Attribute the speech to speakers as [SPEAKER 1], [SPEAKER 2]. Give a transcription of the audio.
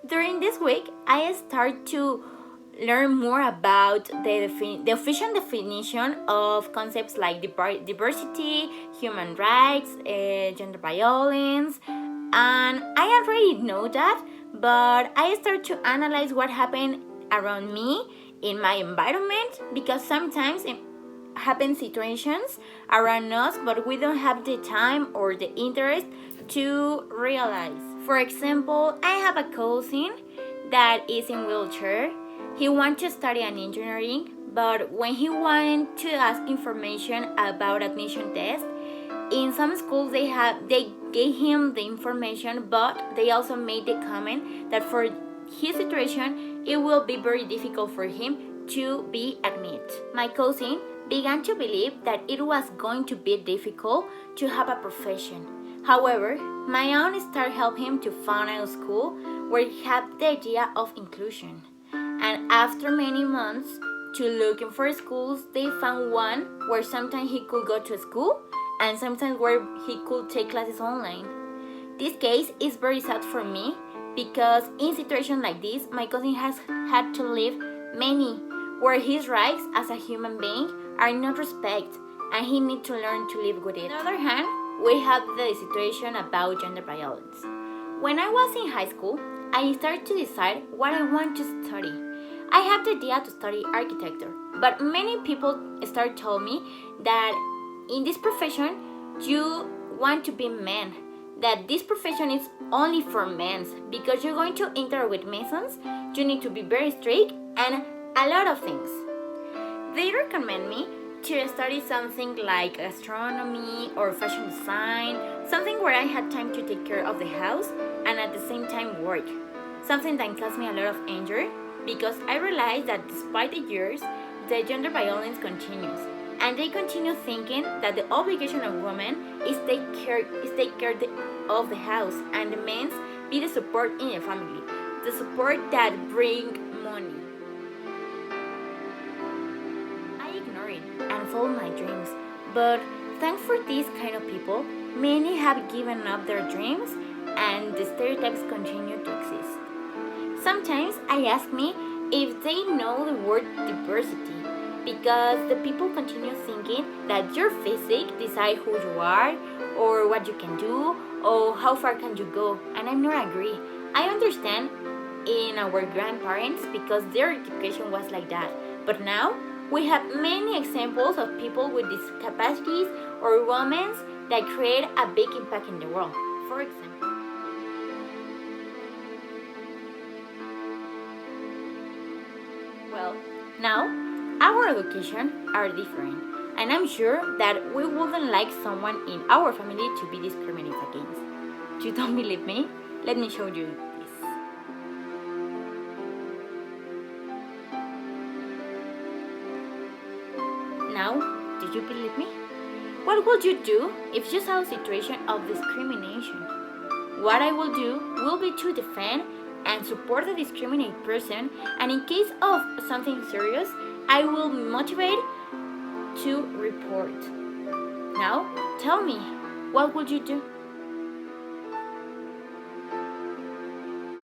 [SPEAKER 1] During this week, I start to learn more about the official definition of concepts like diversity, human rights, gender violence, and I already know that, but I start to analyze what happened around me in my environment because sometimes it happen situations around us, but we don't have the time or the interest to realize. For example, I have a cousin that is in wheelchair. He wants to study an engineering, but when he went to ask information about admission test, in some schools they gave him the information, but they also made the comment that for his situation it will be very difficult for him to be admitted. My cousin began to believe that it was going to be difficult to have a profession. However, my aunt started helping him to find a school where he had the idea of inclusion. And after many months to looking for schools, they found one where sometimes he could go to school and sometimes where he could take classes online. This case is very sad for me because in situations like this, my cousin has had to live many where his rights as a human being are not respected and he needs to learn to live with it. On the other hand, we have the situation about gender violence. When I was in high school, I started to decide what I want to study. I have the idea to study architecture, but many people start telling me that in this profession you want to be men, that this profession is only for men because you're going to interact with masons, you need to be very strict and a lot of things. They recommend me to study something like astronomy or fashion design, something where I had time to take care of the house and at the same time work, something that caused me a lot of anger because I realized that despite the years, the gender violence continues and they continue thinking that the obligation of women is take care of the house and the men be the support in the family, the support that bring money. I ignore it and follow my dreams, but thanks for these kind of people, many have given up their dreams and the stereotypes continue to exist. Sometimes I ask me if they know the word diversity because the people continue thinking that your physique decides who you are or what you can do or how far can you go, and I'm not agree. I understand in our grandparents because their education was like that, but now we have many examples of people with discapacities or women that create a big impact in the world. For example, well, now our education are different, and I'm sure that we wouldn't like someone in our family to be discriminated against. You don't believe me? Let me show you this. Now, do you believe me? What would you do if you saw a situation of discrimination? What I will do will be to defend and support the discriminated person, and in case of something serious, I will motivate to report. Now, tell me, what would you do?